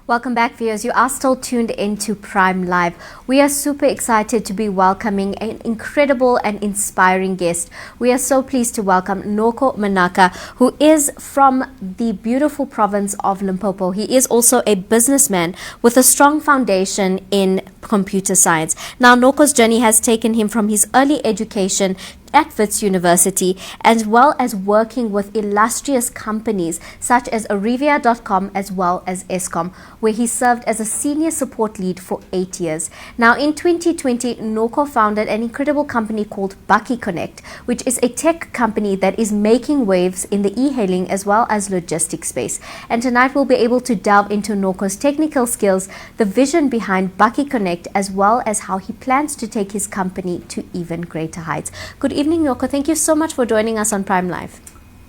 Welcome back, viewers. You are still tuned into Prime Live. We are super excited to be welcoming an incredible and inspiring guest. We are so pleased to welcome Noko Manaka, who is from the beautiful province of Limpopo. He is also a businessman with a strong foundation in computer science. Now, Noko's journey has taken him from his early education at Wits University, as well as working with illustrious companies such as Arivia.com as well as Eskom, where he served as a senior support lead for 8 years. Now, in 2020, Noko founded an incredible company called Bakkie Connect, which is a tech company that is making waves in the e-hailing as well as logistics space. And tonight we'll be able to delve into Noko's technical skills, the vision behind Bakkie Connect, as well as how he plans to take his company to even greater heights. Good evening, Noko. Thank you so much for joining us on Prime Live.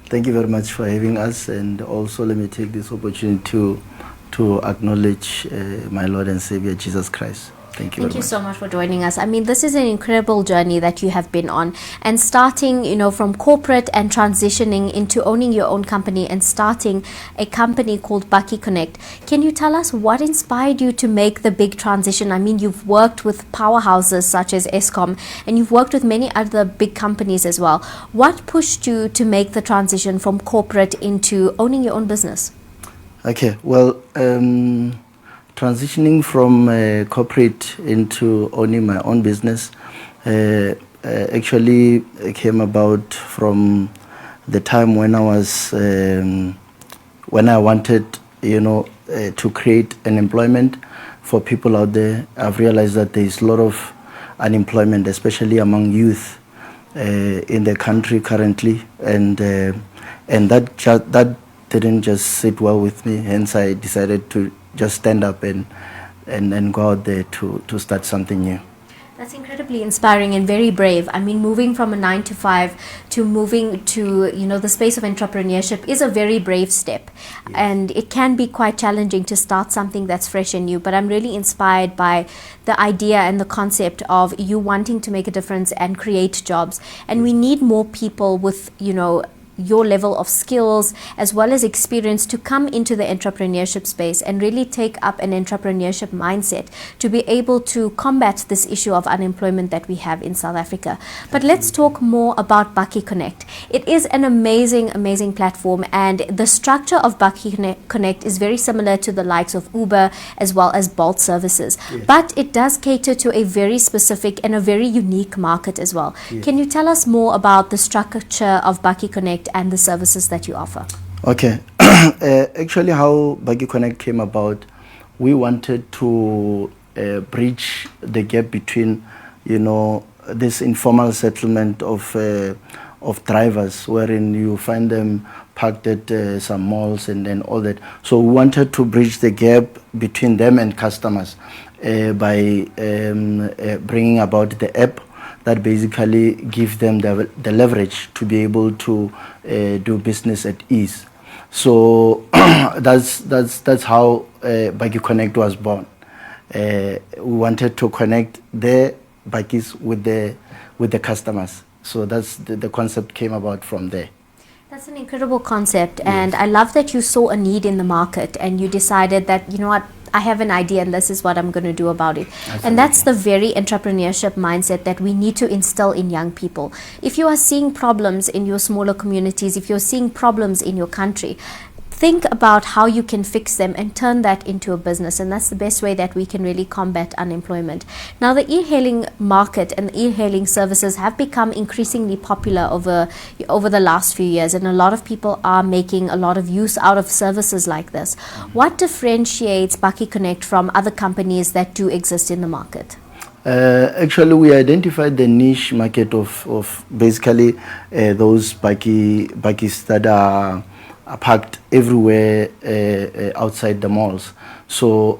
Thank you very much for having us, and also let me take this opportunity to acknowledge my Lord and Savior Jesus Christ. Thank you. Thank you so much for joining us. I mean, this is an incredible journey that you have been on, and starting, from corporate and transitioning into owning your own company and starting a company called Bakkie Connect. Can you tell us what inspired you to make the big transition? I mean, you've worked with powerhouses such as Eskom, and you've worked with many other big companies as well. What pushed you to make the transition from corporate into owning your own business? Okay, well, transitioning from corporate into owning my own business actually came about from the time when I was when I wanted to create an employment for people out there. I've realized that there is a lot of unemployment, especially among youth in the country currently, and that didn't just sit well with me. Hence, I decided to just stand up and go out there to start something new. That's incredibly inspiring and very brave. I mean, moving from a 9 to 5 to moving to, the space of entrepreneurship is a very brave step. Yes. And it can be quite challenging to start something that's fresh and new. But I'm really inspired by the idea and the concept of you wanting to make a difference and create jobs. And we need more people with, your level of skills as well as experience to come into the entrepreneurship space and really take up an entrepreneurship mindset to be able to combat this issue of unemployment that we have in South Africa. But let's talk more about Bakkie Connect. It is an amazing platform, and the structure of Bakkie Connect is very similar to the likes of Uber as well as Bolt services. Yes. But it does cater to a very specific and a very unique market as well. Yes. Can you tell us more about the structure of Bakkie Connect and the services that you offer? Okay. Actually, how Bakkie Connect came about, we wanted to bridge the gap between, this informal settlement of drivers, wherein you find them parked at some malls and all that. So we wanted to bridge the gap between them and customers by bringing about the app that basically give them the leverage to be able to do business at ease. So that's how Bakkie Connect was born. We wanted to connect the Bakkies with the customers. So that's the concept came about from there. That's an incredible concept, and yes. I love that you saw a need in the market and you decided that, I have an idea and this is what I'm going to do about it. Absolutely. And that's the very entrepreneurship mindset that we need to instill in young people. If you are seeing problems in your smaller communities, if you're seeing problems in your country, think about how you can fix them and turn that into a business, and that's the best way that we can really combat unemployment. Now, the e-hailing market and the e-hailing services have become increasingly popular over the last few years, and a lot of people are making a lot of use out of services like this. What differentiates Bakkie Connect from other companies that do exist in the market? Actually, we identified the niche market of basically those Bakkies that are parked everywhere outside the malls. So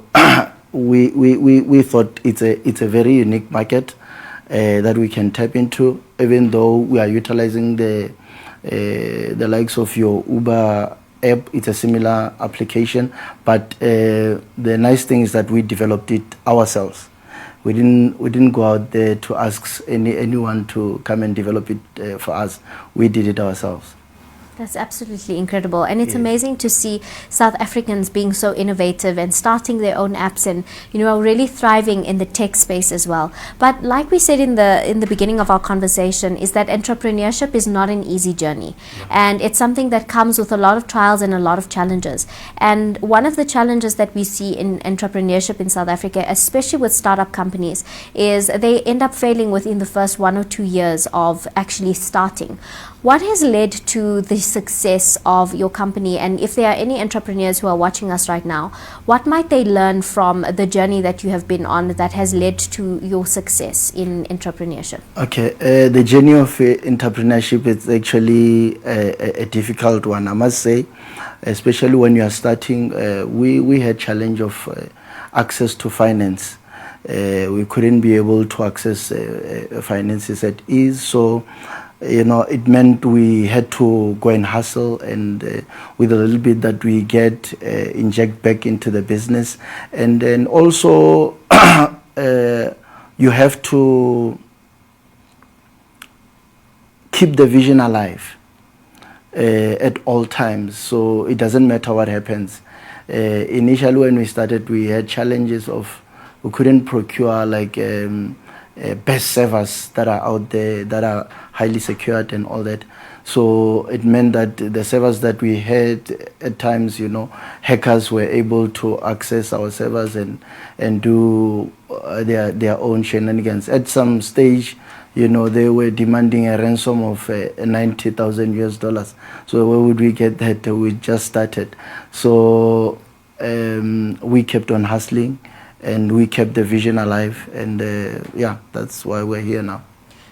we thought it's a very unique market that we can tap into, even though we are utilizing the likes of your Uber app. It's a similar application, but the nice thing is that we developed it ourselves. We didn't go out there to ask anyone to come and develop it for us. We did it ourselves. That's absolutely incredible, and it's amazing to see South Africans being so innovative and starting their own apps, and really thriving in the tech space as well. But like we said in the beginning of our conversation, is that entrepreneurship is not an easy journey, and it's something that comes with a lot of trials and a lot of challenges. And one of the challenges that we see in entrepreneurship in South Africa, especially with startup companies, is they end up failing within the first 1 or 2 years of actually starting. What has led to the success of your company, and if there are any entrepreneurs who are watching us right now, what might they learn from the journey that you have been on that has led to your success in entrepreneurship? Okay, the journey of entrepreneurship is actually a difficult one, I must say, especially when you are starting. We had challenge of access to finance. We couldn't be able to access finances at ease, so it meant we had to go and hustle, and with a little bit that we get, inject back into the business. And then also you have to keep the vision alive at all times, so it doesn't matter what happens. Initially when we started, we had challenges of we couldn't procure like best servers that are out there that are highly secured and all that. So it meant that the servers that we had at times, hackers were able to access our servers and do their own shenanigans. At some stage, they were demanding a ransom of $90,000. So where would we get that? We just started. So we kept on hustling, and we kept the vision alive, and that's why we're here now.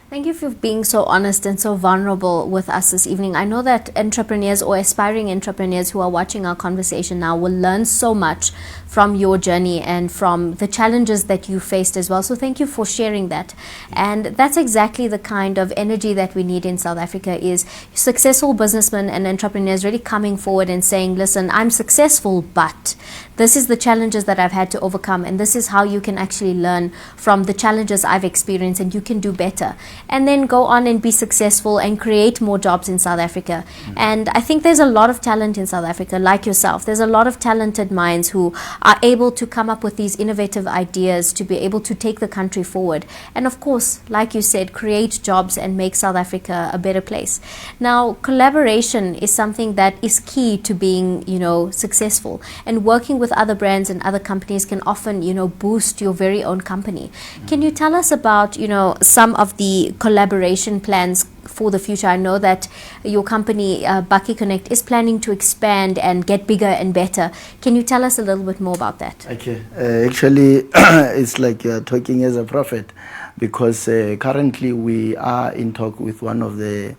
Thank you for being so honest and so vulnerable with us this evening. I know that entrepreneurs or aspiring entrepreneurs who are watching our conversation now will learn so much from your journey and from the challenges that you faced as well. So thank you for sharing that. And that's exactly the kind of energy that we need in South Africa, is successful businessmen and entrepreneurs really coming forward and saying, listen, I'm successful, but this is the challenges that I've had to overcome, and this is how you can actually learn from the challenges I've experienced, and you can do better. And then go on and be successful and create more jobs in South Africa. And I think there's a lot of talent in South Africa, like yourself. There's a lot of talented minds who are able to come up with these innovative ideas to be able to take the country forward. And of course, like you said, create jobs and make South Africa a better place. Now, collaboration is something that is key to being, successful. And working with other brands and other companies can often, boost your very own company. Can you tell us about, some of the collaboration plans for the future? I know that your company, Bakkie Connect, is planning to expand and get bigger and better. Can you tell us a little bit more about that? Okay. Actually, it's like you're talking as a prophet, because currently we are in talk with one of the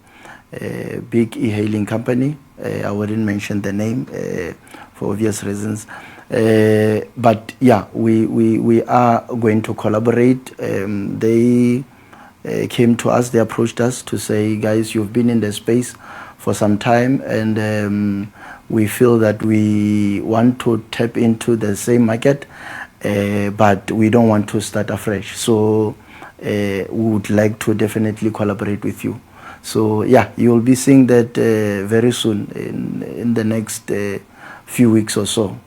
big e-hailing company. I wouldn't mention the name for obvious reasons. But yeah, we are going to collaborate. They came to us, they approached us to say, guys, you've been in the space for some time, and we feel that we want to tap into the same market, but we don't want to start afresh. So we would like to definitely collaborate with you. So yeah, you'll be seeing that very soon, in the next few weeks or so.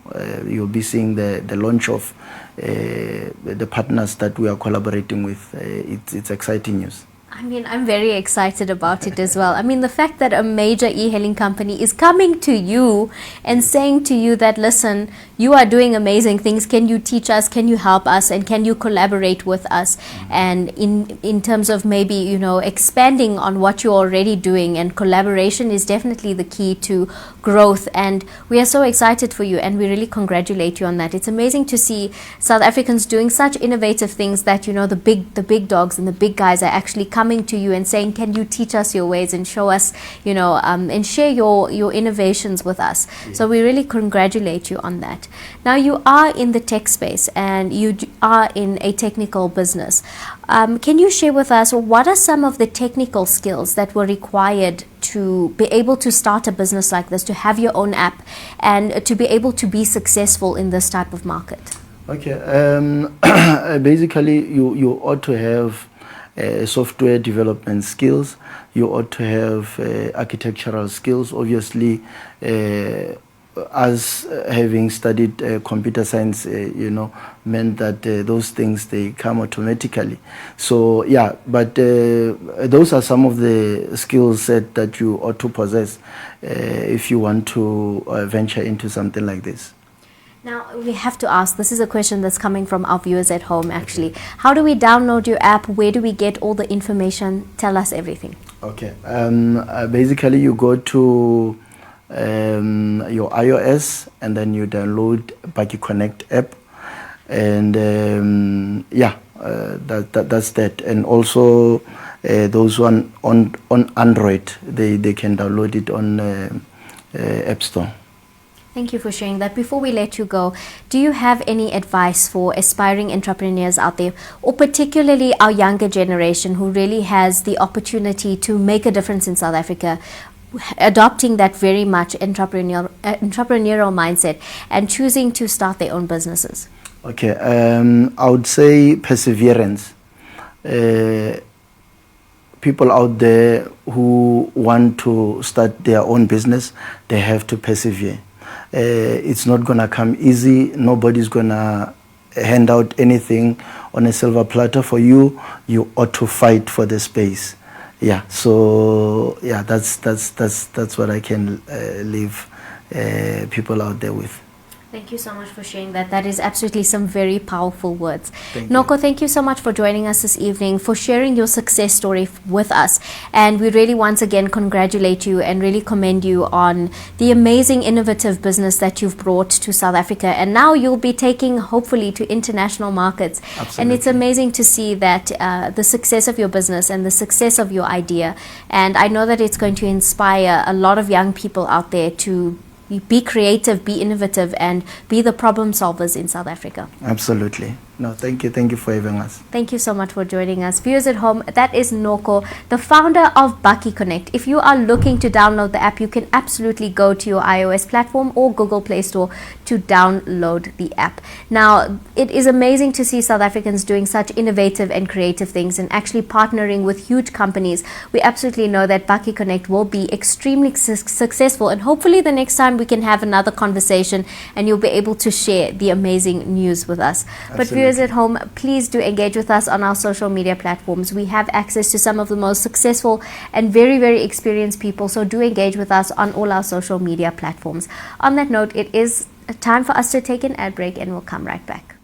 You'll be seeing the launch of the partners that we are collaborating with. It's exciting news. I mean, I'm very excited about it as well. I mean, the fact that a major e-hailing company is coming to you and saying to you that, listen, you are doing amazing things. Can you teach us? Can you help us? And can you collaborate with us? And in terms of maybe, expanding on what you're already doing, and collaboration is definitely the key to growth. And we are so excited for you, and we really congratulate you on that. It's amazing to see South Africans doing such innovative things that, the big dogs and the big guys are actually coming to you and saying, can you teach us your ways and show us, and share your innovations with us. Yeah. So we really congratulate you on that. Now, you are in the tech space and you are in a technical business. Can you share with us what are some of the technical skills that were required to be able to start a business like this, to have your own app, and to be able to be successful in this type of market? Okay. Basically, you ought to have software development skills. You ought to have architectural skills. Obviously, us having studied computer science, meant that those things, they come automatically. So yeah, but those are some of the skill set that you ought to possess if you want to venture into something like this. Now, we have to ask, this is a question that's coming from our viewers at home actually. How do we download your app? Where do we get all the information? Tell us everything. Okay, basically you go to your iOS and then you download Bakkie Connect app, and that's that. And also those one on Android, they can download it on App Store. Thank you for sharing that. Before we let you go, do you have any advice for aspiring entrepreneurs out there, or particularly our younger generation who really has the opportunity to make a difference in South Africa, adopting that very much entrepreneurial mindset and choosing to start their own businesses? Okay, I would say perseverance. People out there who want to start their own business, they have to persevere. It's not going to come easy. Nobody's going to hand out anything on a silver platter for you. You ought to fight for the space. Yeah, so yeah, that's what I can leave people out there with. Thank you so much for sharing that. That is absolutely some very powerful words. Noko, thank you so much for joining us this evening, for sharing your success story with us. And we really once again congratulate you and really commend you on the amazing innovative business that you've brought to South Africa. And now you'll be taking, hopefully, to international markets. Absolutely. And it's amazing to see that the success of your business and the success of your idea. And I know that it's going to inspire a lot of young people out there to be creative, be innovative, and be the problem solvers in South Africa. Absolutely. No, thank you for having us. Thank you so much for joining us. Viewers at home, that is Noko, the founder of Bakkie Connect. If you are looking to download the app, you can absolutely go to your iOS platform or Google Play Store to download the app. Now, it is amazing to see South Africans doing such innovative and creative things and actually partnering with huge companies. We absolutely know that Bakkie Connect will be extremely successful, and hopefully the next time we can have another conversation and you'll be able to share the amazing news with us. Absolutely. But viewers at home, please do engage with us on our social media platforms. We have access to some of the most successful and very, very experienced people, so do engage with us on all our social media platforms. On that note, it is time for us to take an ad break, and we'll come right back.